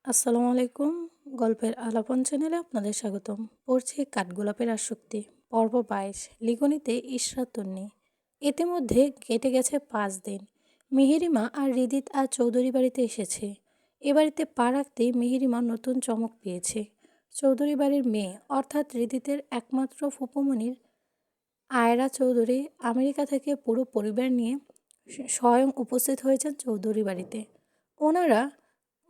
আসসালামু আলাইকুম। গল্পের আলাপন চ্যানেলে আপনাদের স্বাগতম। পড়ছি কাঠগোলাপের আসক্তি, পর্ব ২২, লিখনিতে ইশরাত তন্নি। ইতিমধ্যে কেটে গেছে ৫ দিন। মিহিরিমা আর হৃদিত আজ চৌধুরী বাড়িতে এসেছে। এ বাড়িতে পা রাখতেই মিহিরিমা নতুন চমক পেয়েছে। চৌধুরী বাড়ির মেয়ে অর্থাৎ হৃদিতের একমাত্র ফুপুমণির আয়রা চৌধুরী আমেরিকা থেকে পুরো পরিবার নিয়ে স্বয়ং উপস্থিত হয়েছেন চৌধুরী বাড়িতে। ওনারা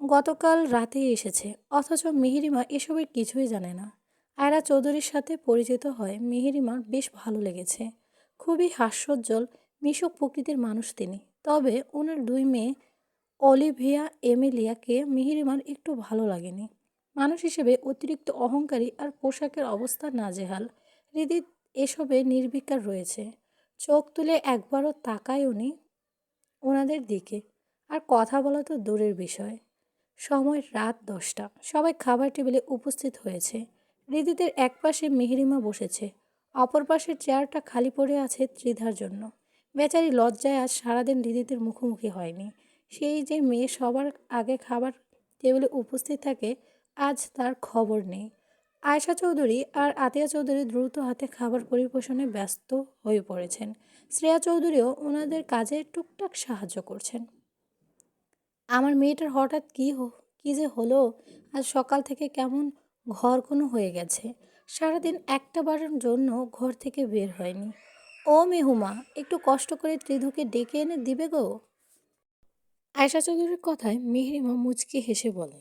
গতকাল রাতেই এসেছে, অথচ মিহিরিমা এসবের কিছুই জানে না। আয়রা চৌধুরীর সাথে পরিচিত হয় মিহিরিমার বেশ ভালো লেগেছে। খুবই হাস্যোজ্জ্বল, মিশুক প্রকৃতির মানুষ তিনি। তবে ওনার ২ মেয়ে অলিভিয়া এমিলিয়াকে মিহিরিমার একটু ভালো লাগেনি। মানুষ হিসেবে অতিরিক্ত অহংকারী আর পোশাকের অবস্থা নাজেহাল। হৃদিত এসবে নির্বিকার রয়েছে। চোখ তুলে একবারও তাকায় উনি ওনাদের দিকে। আর কথা বলা তো দূরের বিষয়। সময় রাত ১০টা। সবাই খাবার টেবিলে উপস্থিত হয়েছে। হৃদিতের একপাশে মিহিরিমা বসেছে, অপর পাশের চেয়ারটা খালি পড়ে আছে ত্রিধার জন্য। বেচারি লজ্জায় আজ সারাদিন হৃদিতের মুখোমুখি হয়নি। সেই যে মেয়ে সবার আগে খাবার টেবিলে উপস্থিত থাকে, আজ তার খবর নেই। আয়েশা চৌধুরী আর আতিয়া চৌধুরী দ্রুত হাতে খাবার পরিবেশনে ব্যস্ত হয়ে পড়েছেন। শ্রেয়া চৌধুরীও ওনাদের কাজে টুকটাক সাহায্য করছেন। আমার মেয়েটার হঠাৎ কী যে হলো, আজ সকাল থেকে কেমন ঘরকোনো হয়ে গেছে। সারাদিন একটা বারের জন্য ঘর থেকে বের হয়নি। ও মেহুমা, একটু কষ্ট করে ত্রিধুকে ডেকে এনে দিবে গো। আয়শা চৌধুরীর কথায় মিহরিমা মুচকি হেসে বলে,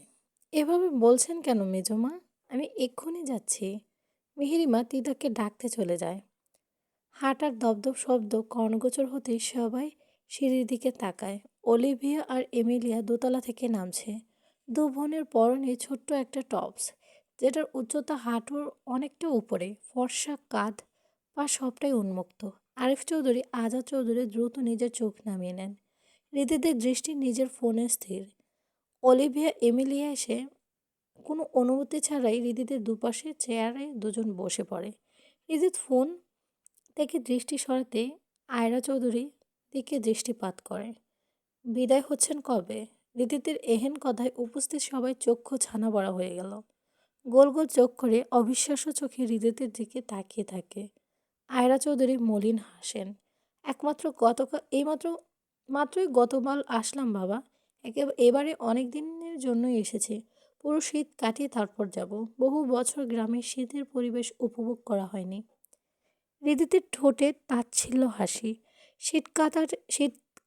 এভাবে বলছেন কেন মেজমা? আমি এক্ষুনি যাচ্ছি। মিহিরিমা ত্রিধাকে ডাকতে চলে যায়। হাঁটার দপদপ শব্দ কর্ণগোচর হতেই সবাই সিঁড়ির দিকে তাকায়। অলিভিয়া আর এমিলিয়া দোতলা থেকে নামছে। দু বোনের পরনে ছোট্ট একটা টপস, যেটার উচ্চতা হাঁটুর অনেকটা উপরে। ফর্সা কাঁধ পা সবটাই উন্মুক্ত। আরিফ চৌধুরী আজাদ চৌধুরী দ্রুত নিজের চোখ নামিয়ে নেন। হৃদিদের দৃষ্টি নিজের ফোনে স্থির। অলিভিয়া এমিলিয়া এসে কোনো অনুমতি ছাড়াই হৃদিদের দুপাশে চেয়ারে দুজন বসে পড়ে। হৃদিত ফোন থেকে দৃষ্টি সরাতে আয়রা চৌধুরী দিকে দৃষ্টিপাত করে। বিদায় হচ্ছেন কবে? হৃদিতের এহেন কথায় উপস্থিত সবাই চক্ষু ছানা বড়া হয়ে গেল। গোল গোল চোখ করে অবিশ্বাস্য চোখে হৃদিতের দিকে তাকিয়ে থাকে। আয়রা চৌধুরী মলিন হাসেন। একমাত্র গতকাল এইমাত্র মাত্রই গতকাল আসলাম বাবা। এবারে অনেক দিনের জন্যই এসেছি। পুরো শীত কাটিয়ে তারপর যাব। বহু বছর গ্রামে শীতের পরিবেশ উপভোগ করা হয়নি। হৃদিতের ঠোঁটে তাচ্ছিল্য হাসি। শীত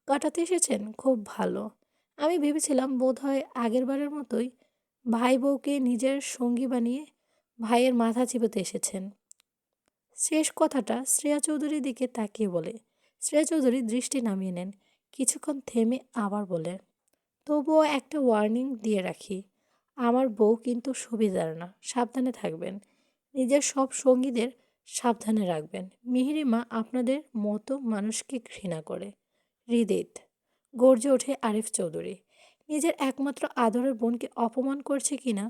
কাটাতে এসেছেন? খুব ভালো। আমি ভেবেছিলাম বোধহয় আগেরবারের মতোই ভাই বউকে নিজের সঙ্গী বানিয়ে ভাইয়ের মাথা চিবোতে এসেছেন। শেষ কথাটা শ্রেয়া চৌধুরীর দিকে তাকিয়ে বলে। শ্রেয়া চৌধুরী দৃষ্টি নামিয়ে নেন। কিছুক্ষণ থেমে আবার বলে, তবুও একটা ওয়ার্নিং দিয়ে রাখি। আমার বউ কিন্তু সুবিধার না, সাবধানে থাকবেন। নিজের সব সঙ্গীদের সাবধানে রাখবেন। মিহিরিমা আপনাদের মতো মানুষকে ঘৃণা করে। হৃদিত, গর্জে ওঠে আরিফ চৌধুরী। নিজের একমাত্র আদরের বোনকে অপমান করছে কিনা।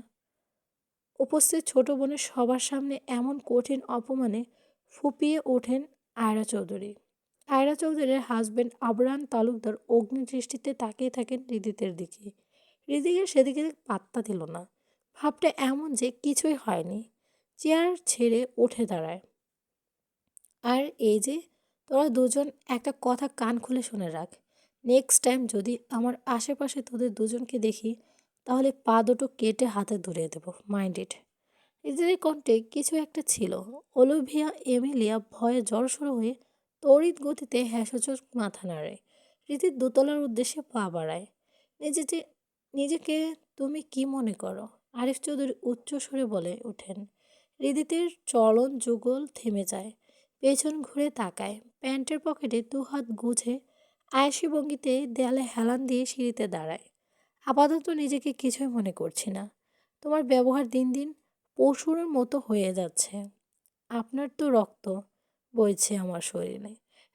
উপস্থিত ছোট বোনের সবার সামনে এমন কঠিন অপমানে ফুপিয়ে ওঠেন আয়রা চৌধুরী। আয়রা চৌধুরীর হাজবেন্ড আবরান তালুকদার অগ্নিদৃষ্টিতে তাকিয়ে থাকেন হৃদিতের দিকে। হৃদিকের সেদিকে পাত্তা দিল না। ভাবটা এমন যে কিছুই হয়নি। চেয়ার ছেড়ে উঠে দাঁড়ায়। আর এই যে তোরা দুজন, একটা কথা কান খুলে শুনে রাখ। নেক্সট টাইম যদি আমার আশেপাশে তোদের দুজনকে দেখি, তাহলে পা দুটো কেটে হাতে ধরিয়ে দেবো। Mind it. হৃদিতের কণ্ঠে কিছু একটা ছিল। অলিভিয়া এমিলিয়া ভয়ে জড়সড় হয়ে তড়িৎ গতিতে হ্যাসোচোখ মাথা নাড়ে। হৃদিত দোতলার উদ্দেশ্যে পা বাড়ায়। নিজেকে নিজেকে তুমি কি মনে করো? আরিফ চৌধুরী উচ্চ স্বরে বলে ওঠেন। হৃদিতের চলন যুগল থেমে যায়। পেছন ঘুরে তাকায়। প্যান্টের পকেটে দুহাত গুজে আয়েশি ভঙ্গিতে দেয়ালে হেলান দিয়ে সিঁড়িতে দাঁড়ায়। আপাতত নিজেকে কিছুই মনে করছি না। তোমার ব্যবহার দিন দিন পশুর মতো হয়ে যাচ্ছে। আপনার তো রক্ত বইছে আমার শরীরে।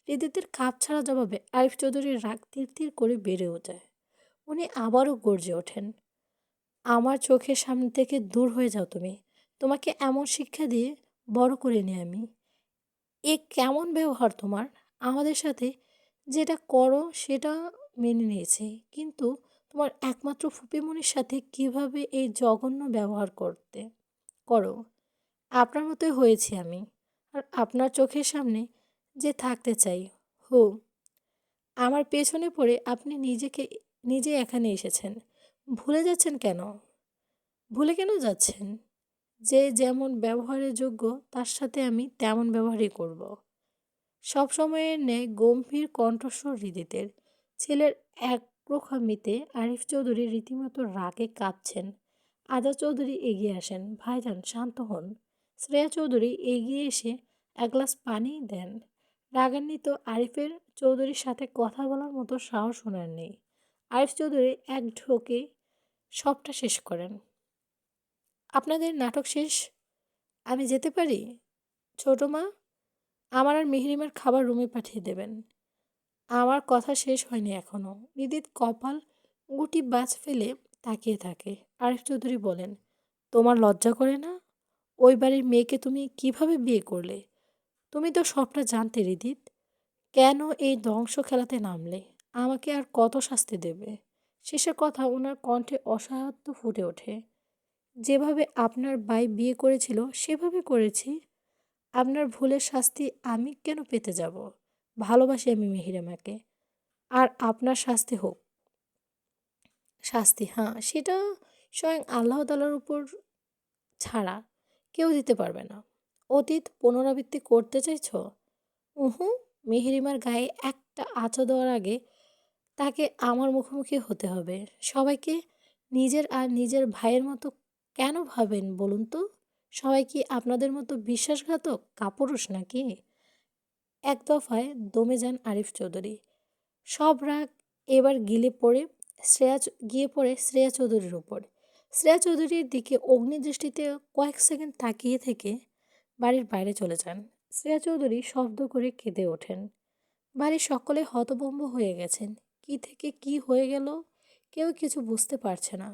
হৃদিতের কাপ ছাড়া জবাবে আরিফ চৌধুরীর রাগ তীর তীর করে বেড়েও যায়। উনি আবারও গর্জে ওঠেন, আমার চোখের সামনে থেকে দূর হয়ে যাও তুমি। তোমাকে এমন শিক্ষা দিয়ে বড় করিনি আমি। এ কেমন ব্যবহার তোমার? আমাদের সাথে যেটা করো সেটা মেনে নিয়েছি, কিন্তু তোমার একমাত্র ফুপিমনির সাথে কিভাবে এই জঘন্য ব্যবহার করো। আপনার মতোই হয়েছি আমি। আর আপনার চোখের সামনে যে থাকতে চাই। হু, আমার পেছনে পড়ে আপনি নিজে এখানে এসেছেন। ভুলে যাচ্ছেন কেন? ভুলে কেন যাচ্ছেন? যে যেমন ব্যবহারের যোগ্য তার সাথে আমি তেমন ব্যবহারই করব। সবসময়ের ন্যায় গম্ভীর কণ্ঠস্বর হৃদিতের। ছেলের একরোখামিতে আরিফ চৌধুরী রীতিমতো রাগে কাঁপছেন। আজা চৌধুরী এগিয়ে আসেন। ভাইজান শান্ত হন। শ্রেয়া চৌধুরী এগিয়ে এসে এক গ্লাস পানি দেন। রাগান্বিত আরিফের চৌধুরীর সাথে কথা বলার মতো সাহস ওনার নেই। আরিফ চৌধুরী এক ঢোকে সবটা শেষ করেন। আপনাদের নাটক শেষ, আমি যেতে পারি? ছোট মা, আমার আর মেহরিমার খাবার রুমে পাঠিয়ে দেবেন। আমার কথা শেষ হয়নি এখনো। নিদিত কপাল গুটি বাজ ফেলে তাকিয়ে থাকে। আরিফ চৌধুরী বলেন, তোমার লজ্জা করে না? ওই বাড়ির মেয়েকে তুমি কিভাবে বিয়ে করলে? তুমি তো সবটা জানতে হৃদিত। কেন এই ধ্বংস খেলাতে নামলে? আমাকে আর কত শাস্তি দেবে? শেষের কথা ওনার কণ্ঠে অসহায়ত্ব ফুটে ওঠে। যেভাবে আপনার ভাই বিয়ে করেছিল সেভাবে করেছি। আপনার ভুলের শাস্তি আমি কেন পেতে যাব? ভালোবাসি আমি মেহিরামাকে। আর আপনার শাস্তি হোক। শাস্তি, হ্যাঁ, সেটা স্বয়ং আল্লাহ তাআলার উপর ছাড়া কেউ দিতে পারবে না। অতীত পুনরাবৃত্তি করতে চাইছো? উহু। মেহেরিমার গায়ে একটা আঁচড় দেওয়ার আগে তাকে আমার মুখোমুখি হতে হবে। সবাইকে নিজের আর নিজের ভাইয়ের মতো কেন ভাবেন বলুন তো? সবাই কি আপনাদের মতো বিশ্বাসঘাতক কাপুরুষ নাকি? এক দফায় দমে যান আরিফ চৌধুরী। সব রাগ এবার গিয়ে পড়ে শ্রেয়া চৌধুরীর উপর। শ্রেয়া চৌধুরীর দিকে অগ্নিদৃষ্টিতে কয়েক সেকেন্ড তাকিয়ে থেকে বাড়ির বাইরে চলে যান। শ্রেয়া চৌধুরী শব্দ করে কেঁদে ওঠেন। বাড়ির সকলে হতভম্ব হয়ে গেছেন। কি থেকে কি হয়ে গেল কেউ কিছু বুঝতে পারছে না।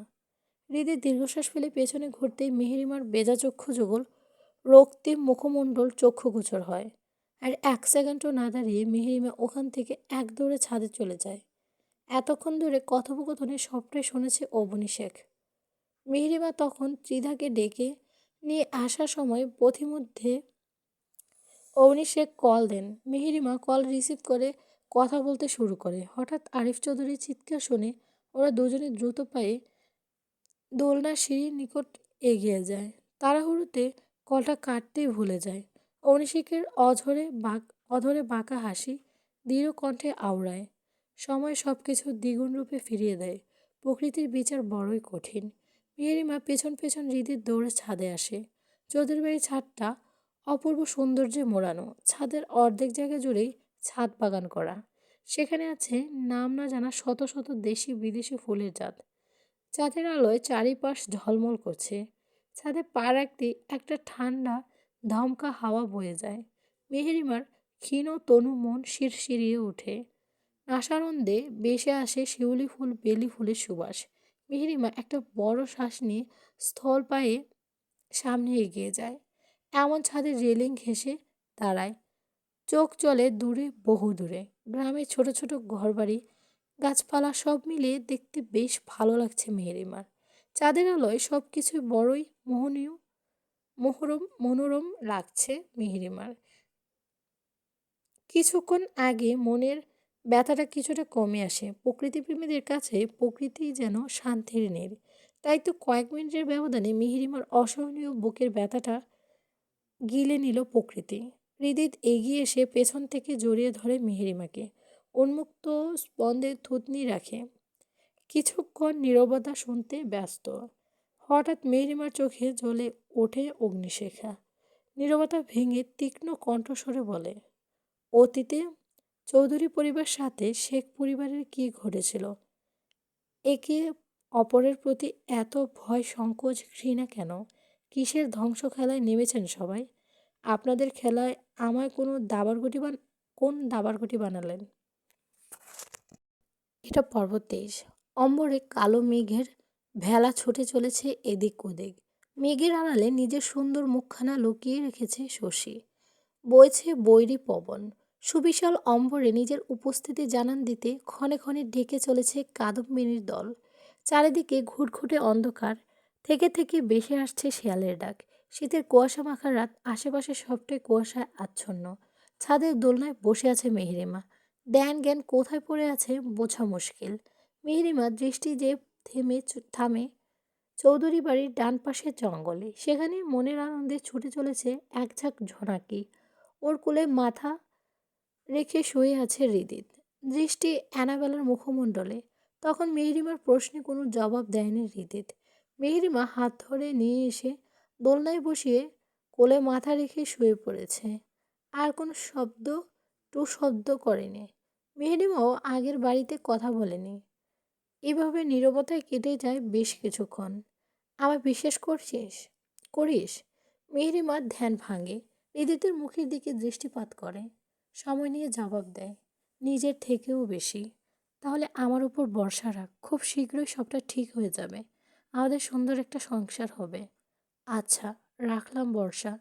হৃদয় দীর্ঘশ্বাস ফেলে পেছনে ঘুরতেই মেহেরিমার বেজা চক্ষু যুগল রক্তিম মুখমণ্ডল চক্ষুগোচর হয়। আর এক সেকেন্ডও না দাঁড়িয়ে মেহেরিমা ওখান থেকে এক দৌড়ে ছাদে চলে যায়। এতক্ষণ ধরে কথোপকথনে সবটাই শুনেছে অবনী শেখ। মেহেরিমা তখন ত্রিধাকে ডেকে নিয়ে আসার সময় পথিমধ্যে অবনী শেখ কল দেন। মেহেরিমা কল রিসিভ করে কথা বলতে শুরু করে। হঠাৎ আরিফ চৌধুরীর চিৎকার শুনে ওরা দুজনে দ্রুত পায়ে দোলনার সিঁড়ির নিকট এগিয়ে যায়। তাড়াহুড়োতে কলটা কাটতেই ভুলে যায়। অনিশিকের অধরে বাঁকা হাসি দৃঢ় কণ্ঠে আওড়ায়। সময় সব কিছু দ্বিগুণ রূপে ফিরিয়ে দেয়। প্রকৃতির বিচার বড়ই কঠিন। মেহেরিমা পেছন পেছন হৃদির দৌড়ে ছাদে আসে। চৌধুরী বাড়ির ছাদটা অপূর্ব সৌন্দর্যে মোড়ানো। ছাদের অর্ধেক জায়গা জুড়েই ছাদ বাগান করা। সেখানে আছে নাম না জানা শত শত দেশি বিদেশি ফুলের জাত। চাঁদের আলোয় চারিপাশ ঝলমল করছে। ছাদে পা রাখতেই একটা ঠান্ডা দমকা হাওয়া বয়ে যায়। মেহেরিমার ক্ষীণ তনু মন শিরশিরিয়ে ওঠে। নাসারন্দে ভেসে আসে শিউলি ফুল বেলি ফুলের সুবাস। মেহেরিমা একটা বড় শ্বাস নিয়ে স্থল পায়ে সামনে এগিয়ে যায়। এমন ছাদের রেলিং ঘেঁষে দাঁড়ায়। চোখ চলে দূরে, বহু দূরে। গ্রামের ছোট ছোট ঘরবাড়ি, গাছপালা সব মিলিয়ে দেখতে বেশ ভালো লাগছে মেহেরিমার। চাঁদের আলোয় সব কিছুই বড়ই মোহনীয়, মনোরম লাগছে মেহেরিমার। কিছুক্ষণ আগে মনের ব্যথাটা কিছুটা কমে আসে। প্রকৃতিপ্রেমীদের কাছে প্রকৃতিই যেন শান্তির নীড়। তাই তো কয়েক মিনিটের ব্যবধানে মেহেরিমার অসহনীয় বুকের ব্যথাটা গিলে নিল প্রকৃতি। হৃদিত এগিয়ে এসে পেছন থেকে জড়িয়ে ধরে মেহেরিমাকে। উন্মুক্ত স্পন্দে থুতনি রাখে। কিছুক্ষণ নীরবতা শুনতে ব্যস্ত। হঠাৎ মেহেরিমার চোখে জ্বলে ওঠে অগ্নিশেখা। নীরবতা ভেঙে তীক্ষ্ণ কণ্ঠস্বরে বলে, অতীতে চৌধুরী পরিবার সাথে শেখ পরিবারের কি ঘটেছিল? একে অপরের প্রতি এত ভয় সংকোচ ঘৃণা কেন? কিসের ধ্বংস খেলায় নেমেছেন সবাই? আপনাদের খেলায় আমায় কোন দাবারগুটি বানালেন? এটা পর্বত দেশ। অম্বরে কালো মেঘের ভেলা ছুটে চলেছে এদিক ওদিক। মেঘের আড়ালে নিজের সুন্দর মুখখানা লুকিয়ে রেখেছে শশী। বইছে বৈরী পবন। সুবিশাল অম্বরে নিজের উপস্থিতি জানান দিতে ক্ষণে ক্ষণে ডেকে চলেছে কাদম্বিনীর দল। চারিদিকে ঘুটঘুটে অন্ধকার, থেকে থেকে ভেসে আসছে শেয়ালের ডাক। শীতের কুয়াশা মাখা রাত, আশেপাশে সবটাই কুয়াশায় আচ্ছন্ন। ছাদের দোলনায় বসে আছে মেহেরিমা। ধ্যান জ্ঞান কোথায় পড়ে আছে বোঝা মুশকিল। মেহেরিমা দৃষ্টি যে থামে চৌধুরী বাড়ির ডান পাশের জঙ্গলে। সেখানে মনের আনন্দে ছুটে চলেছে এক ঝাঁক ঝোনাকি। ওর কোলে মাথা রেখে শুয়ে আছে হৃদিত, দৃষ্টি অ্যানাবেলার মুখমণ্ডলে। তখন মেহেরিমার প্রশ্নে কোনো জবাব দেয়নি হৃদিত। মেহেরিমা হাত ধরে নিয়ে এসে দোলনায় বসিয়ে কোলে মাথা রেখে শুয়ে পড়েছে। আর কোনো শব্দ করেনি। মেহেরিমাও আগের বাড়িতে কথা বলেনি। এভাবে নীরবতায় কেটে যায় বেশ কিছুক্ষণ। আমায় বিশ্বাস করিস? মেহেরিমার ধ্যান ভাঙে। হৃদিতের মুখের দিকে দৃষ্টিপাত করে। সময় নিয়ে জবাব দেয়, নিজের থেকেও বেশি। তাহলে আমার উপর ভরসা রাখ, খুব শীঘ্রই সবটা ঠিক হয়ে যাবে। আমাদের সুন্দর একটা সংসার হবে। আচ্ছা, রাখলাম ভরসা।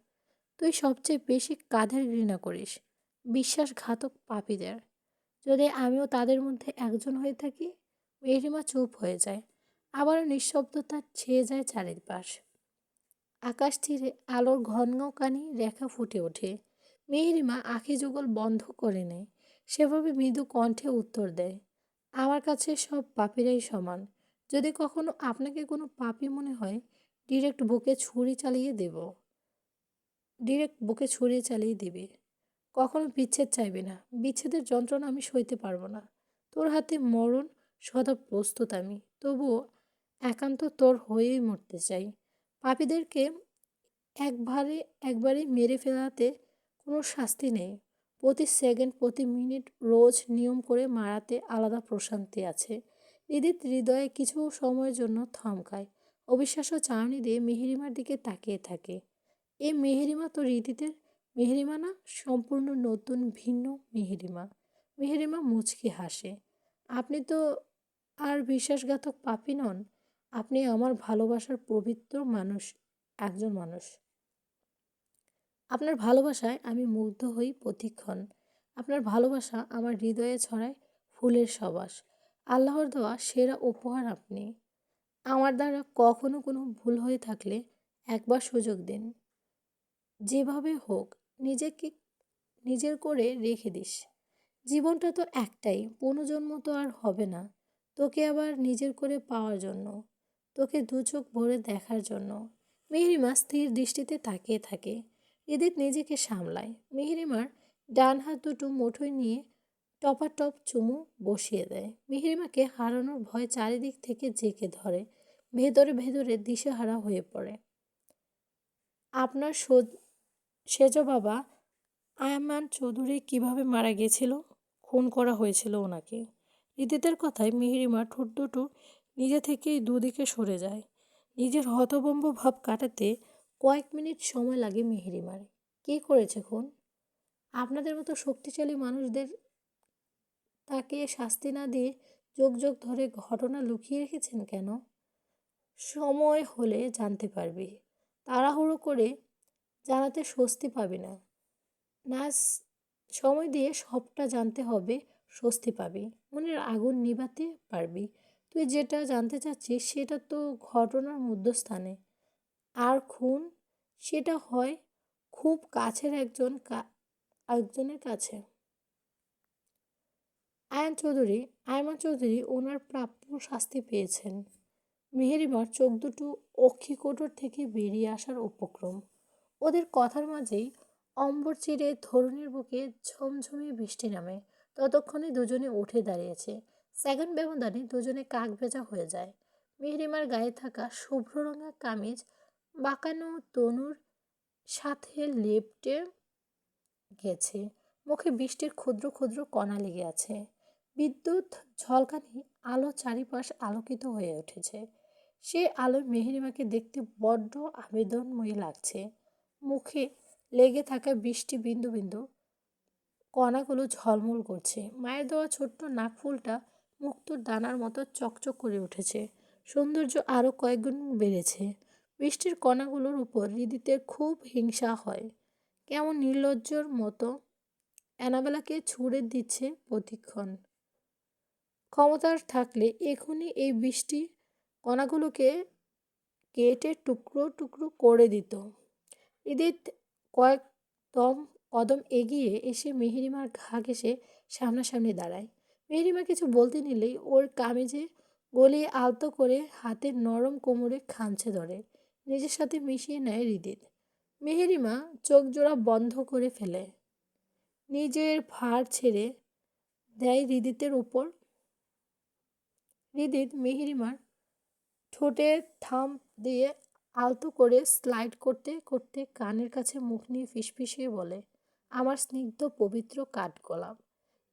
তুই সবচেয়ে বেশি কাদের ঘৃণা করিস? বিশ্বাসঘাতক পাপীদের। যদি আমিও তাদের মধ্যে একজন হয়ে থাকি? মেহরিমা চুপ হয়ে যায়। আবারও নিঃশব্দতা ছেয়ে যায় চারিপাশ। আকাশ তীরে আলোর ঘনঘানি রেখা ফুটে ওঠে। মেহেরিমা আঁখি যুগল বন্ধ করে নেয়। সেভাবে মৃদু কণ্ঠে উত্তর দেয়, আমার কাছে সব পাপীরাই সমান। যদি কখনো আপনাকে কোনো পাপী মনে হয়, ডিরেক্ট বুকে ছুরি চালিয়ে দেব ডিরেক্ট বুকে ছুরি চালিয়ে দিবে। কখনো বিচ্ছেদ চাইবে না। বিচ্ছেদের যন্ত্রণা আমি সইতে পারবো না। তোর হাতে মরণ সদা প্রস্তুত আমি। তবুও একান্ত তোর হয়েই মরতে চাই। পাপীদেরকে একবারে মেরে ফেলাতে কোনো শাস্তি নেই। প্রতি সেকেন্ড, প্রতি মিনিট, রোজ নিয়ম করে মারাতে আলাদা প্রশান্তি আছে। হৃদিত হৃদয়ে কিছু সময়ের জন্য থমকায়। অবিশ্বাস্য চাহনি দিয়ে মেহেরিমার দিকে তাকিয়ে থাকে। এই মেহেরিমা তো হৃদিতের মেহেরিমা না, সম্পূর্ণ নতুন ভিন্ন মেহেরিমা। মেহেরিমা মুচকি হাসে। আপনি তো আর বিশ্বাসঘাতক পাপী নন। আপনি আমার ভালোবাসার পবিত্র একজন মানুষ। আপনার ভালোবাসায় আমি মুগ্ধ হই প্রতিক্ষণ। আপনার ভালোবাসা আমার হৃদয়ে ছড়ায় ফুলের সুবাস। আল্লাহর দেওয়া সেরা উপহার আপনি। আমার দ্বারা কখনো কোনো ভুল হয়ে থাকলে একবার সুযোগ দিন। যেভাবে হোক নিজেকে নিজের করে রেখে দিস। জীবনটা তো একটাই, পুনর্জন্ম তো আর হবে না। তোকে আবার নিজের করে পাওয়ার জন্য, তোকে দু চোখ ভরে দেখার জন্য। মেহরিমা স্থির দৃষ্টিতে তাকিয়ে থাকে। এদিক নিজেকে সামলায়। মেহরিমার ডান হাত দুটো মুঠোয় নিয়ে টপাটপ চুমু বসিয়ে দেয়। মেহরিমাকে হারানোর ভয় চারিদিক থেকে জেঁকে ধরে। ভেতরে ভেতরে দিশেহারা হয়ে পড়ে। আপনার সেজ বাবা আয়মান চৌধুরী কিভাবে মারা গেছিল? খুন করা হয়েছিল ওনাকে। হৃদিতের কথায় মেহেরিমা ঠোঁট দুটো নিজে থেকেই দুদিকে সরে যায়। নিজের হতভম্ব ভাব কাটাতে কয়েক মিনিট সময় লাগে মেহেরিমার। কে করেছে খুন? আপনাদের মতো শক্তিশালী মানুষদের তাকে শাস্তি না দিয়ে যোগ যোগ ধরে ঘটনা লুকিয়ে রেখেছেন কেন? সময় হলে জানতে পারবি। তাড়াহুড়ো করে জানাতে স্বস্তি পাবি না। নাস সময় দিয়ে সবটা জানতে হবে, স্বস্তি পাবি। মনের আগুন নিভাতে পারবি। তুই যেটা জানতে চাচ্ছিস সেটা তো ঘটনার মধ্যস্থানে। আর খুন, সেটা হয় খুব কাছের একজনের কাছে। আয়মান চৌধুরী ওনার প্রাপ্য শাস্তি পেয়েছেন। মেহেরিমার চোখ দুটো অক্ষিকোটর থেকে বেরিয়ে আসার উপক্রম। ওদের কথার মাঝেই অম্বর চিরে ধরণীর বুকে ঝমঝমিয়ে বৃষ্টি নামে। ততক্ষণে দুজনে উঠে দাঁড়িয়েছে। সেকেন্ড ব্যবধানে দুজনে কাক ভেজা হয়ে যায়। মেহরিমার গায়ে থাকা শুভ্র রঙা কামিজ বাঁকানো তনুর সাথে লেপ্টে গেছে। মুখে বৃষ্টির ক্ষুদ্র ক্ষুদ্র কণা লেগে আছে। বিদ্যুৎ ঝলকানি আলো চারিপাশ আলোকিত হয়ে উঠেছে। সে আলোয় মেহেরিমাকে দেখতে বড্ড আবেদনময়ী লাগছে। মুখে লেগে থাকা বৃষ্টি বিন্দু বিন্দু কণাগুলো ঝলমল করছে। মায়ের দেওয়া ছোট্ট নাকফুলটা মুক্তোর দানার মতো চকচক করে উঠেছে। সৌন্দর্য আরও কয়েকগুণ বেড়েছে। বৃষ্টির কণাগুলোর উপর হৃদিতের খুব হিংসা হয়। কেমন নির্লজ্জর মতো অ্যানাবেলাকে ছুঁড়ে দিচ্ছে প্রতিক্ষণ। ক্ষমতার থাকলে এখনই এই বৃষ্টি কণাগুলোকে কেটে টুকরো টুকরো করে দিত। হৃদিত কয়েক দম কদম এগিয়ে এসে মেহেরিমার ঘা ঘেঁষে সামনাসামনি দাঁড়ায়। মেহেরিমা কিছু বলতে নিলেই ওর কামিজে গলিয়ে আলতো করে হাতের নরম কোমরে খামচে ধরে, নিজের সাথে মিশিয়ে নেয় হৃদিত। মেহেরিমা চোখ জোড়া বন্ধ করে ফেলে, নিজের ভার ছেড়ে দেয় হৃদিতের উপর। হৃদিত মেহেরিমার ঠোঁটে থাম দিয়ে আলতো করে স্লাইড করতে করতে কানের কাছে মুখ নিয়ে ফিসফিসিয়ে বলে, আমার স্নিগ্ধ পবিত্র কাঠগোলাপ,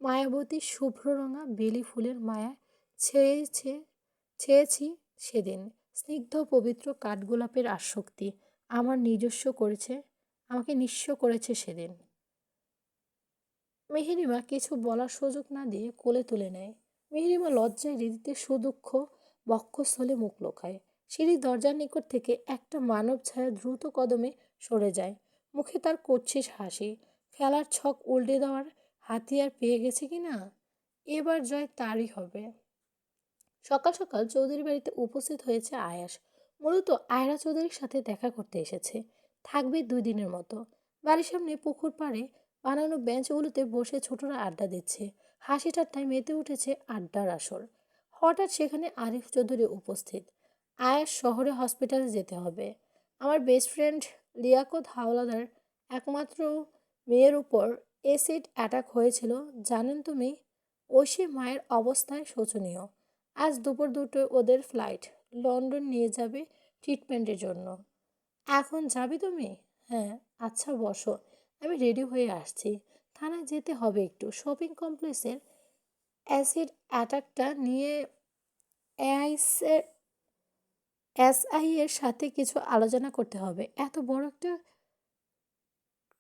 মায়াবতী শুভ্ররঙা বেলি ফুলের মায়ায় ছেয়েছে ছেয়েছি সেদিন। স্নিগ্ধ পবিত্র কাঠগোলাপের আসক্তি আমার নিজস্ব করেছে, আমাকে নিঃস্ব করেছে সেদিন। মেহেরিমা কিছু বলার সুযোগ না দিয়ে কোলে তুলে নেয়। মেহেরিমা লজ্জায় হৃদিতে সুদুঃখ বক্ষস্থলে মুখ লোকায়। সিঁড়ির দরজার নিকট থেকে একটা মানব ছায়া দ্রুত কদমে সরে যায়। মুখে তার কুৎসিত হাসি। খেলার ছক উল্টে দেওয়ার হাতিয়ার পেয়ে গেছে কিনা, এবার জয় তারই হবে। সকাল সকাল চৌধুরী বাড়িতে উপস্থিত হয়েছে আয়াস। মূলত আয়রা চৌধুরীর সাথে দেখা করতে এসেছে। থাকবে 2 দিনের মতো। বাড়ির সামনে পুকুর পাড়ে বানানো বেঞ্চগুলোতে বসে ছোটরা আড্ডা দিচ্ছে। হাসি ঠাট্টায় মেতে উঠেছে আড্ডার আসর। হঠাৎ সেখানে আরিফ চৌধুরী উপস্থিত। আয়াস শহরে হসপিটালে যেতে হবে। আমার বেস্ট ফ্রেন্ড লিয়াকত হাওলাদার একমাত্র মেয়ের উপর এসিড অ্যাটাক হয়েছিল, জানেন তুমি? ঐশী মায়ের অবস্থায় শোচনীয়। আজ দুপুর 2টোয় ওদের ফ্লাইট লন্ডন নিয়ে যাবে ট্রিটমেন্টের জন্য। এখন যাবে তুমি? হ্যাঁ। আচ্ছা বসো, আমি রেডি হয়ে আসছি। থানায় যেতে হবে একটু, শপিং কমপ্লেক্সের অ্যাসিড অ্যাটাকটা নিয়ে এআইসের এসআই এর সাথে কিছু আলোচনা করতে হবে। এত বড় একটা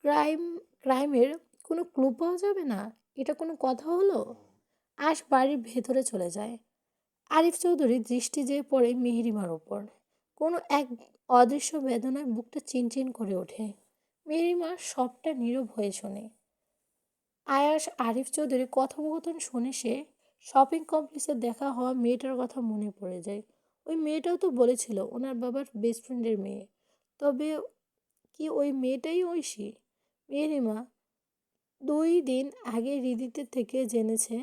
ক্রাইম ক্রাইমের কোনো ক্লু পাওয়া যাবে না? এটা কোনো কথা হলো? আশ বাড়ির ভেতরে চলে যায়। আরিফ চৌধুরীর দৃষ্টি যেয়ে পড়ে মেহেরিমার ওপর। কোনো এক অদৃশ্য বেদনায় বুকটা চিনচিন করে ওঠে। মেহেরিমা সবটা নীরব হয়ে শোনে। আয়াস আরিফ চৌধুরীর কথোপকথন শুনে সে শপিং কমপ্লেক্সে দেখা হওয়া মেয়েটার কথা মনে পড়ে যায়। ওই মেয়েটাও তো বলেছিল ওনার বাবার বেস্ট ফ্রেন্ডের মেয়ে। তবে কি ওই মেয়েটাই ঐশী? মেহেরিমা 2 দিন আগে হৃদিতের থেকে জেনেছে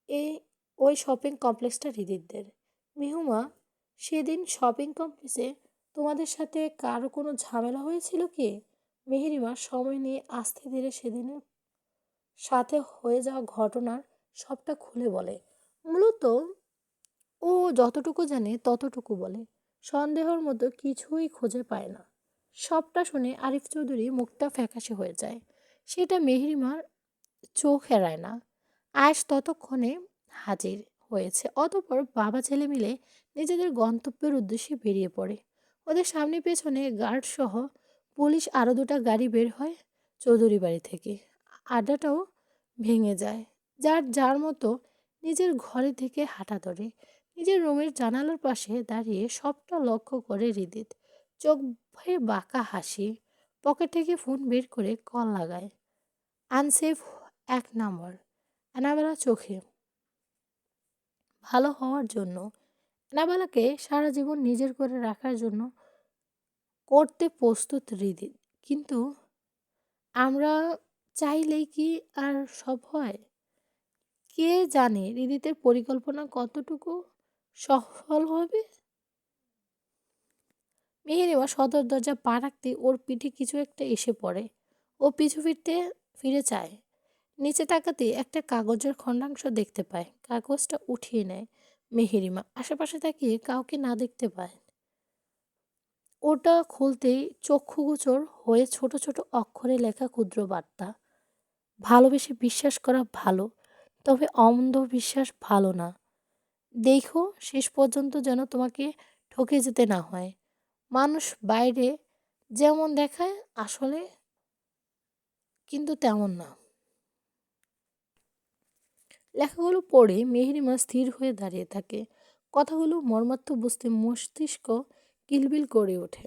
এই ওই শপিং কমপ্লেক্সটা হৃদিতদের। মিহুমা, সেদিন শপিং কমপ্লেক্সে তোমাদের সাথে কারো কোনো ঝামেলা হয়েছিল কি? মেহেরিমা সময় নিয়ে আস্তে ধীরে সেদিনের সাথে হয়ে যাওয়া ঘটনার সবটা খুলে বলে। মূলত ও যতটুকু জানে ততটুকু বলে। সন্দেহর মতো কিছুই খুঁজে পায় না। সবটা শুনে আরিফ চৌধুরী মুখটা ফ্যাকাশে হয়ে যায়। সেটা মেহেরিমার চোখ এড়ায় না। আয়েশ ততক্ষণে হাজির হয়েছে। অতঃপর বাবা ছেলে মিলে নিজেদের গন্তব্যের উদ্দেশ্যে বেরিয়ে পড়ে। ওদের সামনে পেছনে গার্ড সহ পুলিশ আরও 2টা গাড়ি বের হয় চৌধুরী বাড়ি থেকে। আড্ডাটাও ভেঙে যায়। যার যার মতো নিজের ঘরে থেকে হাঁটা ধরে। নিজের রুমের জানালার পাশে দাঁড়িয়ে সবটা লক্ষ্য করে হৃদিত। চোখ ভয়ে বাঁকা হাসি। পকেট থেকে ফোন বের করে কল লাগায়। আনসেফ 1 নম্বর। অ্যানাবেলা চোখে ভালো হওয়ার জন্য, অ্যানাবেলাকে সারা জীবন নিজের করে রাখার জন্য করতে প্রস্তুত হৃদিত। কিন্তু আমরা চাইলেই কি আর সব হয়? কে জানে হৃদিতের পরিকল্পনা কতটুকু সফল হবে। মেহেরিমা সদর দরজা পা রাখতে ওর পিঠে কিছু একটা এসে পড়ে। ও পিছু ফিরে চায়। নিচে তাকাতে একটা কাগজের খণ্ডাংশ দেখতে পায়। কাগজটা উঠিয়ে নেয় মেহেরিমা। আশেপাশে তাকিয়ে কাউকে না দেখতে পায়। ওটা খুলতেই চক্ষুগোচর হয়ে ছোট ছোট অক্ষরে লেখা ক্ষুদ্র বার্তা। ভালোবেসে বিশ্বাস করা ভালো, তবে অন্ধ বিশ্বাস ভালো না। দেখো শেষ পর্যন্ত যেন তোমাকে ঠকে যেতে না হয়। মানুষ বাইরে যেমন দেখায় আসলে কিন্তু তেমন না। লেখাগুলো পড়ে মেহেরিমা স্থির হয়ে দাঁড়িয়ে থাকে। কথাগুলো মর্মার্থ বুঝতে মস্তিষ্ক কিলবিল করে ওঠে।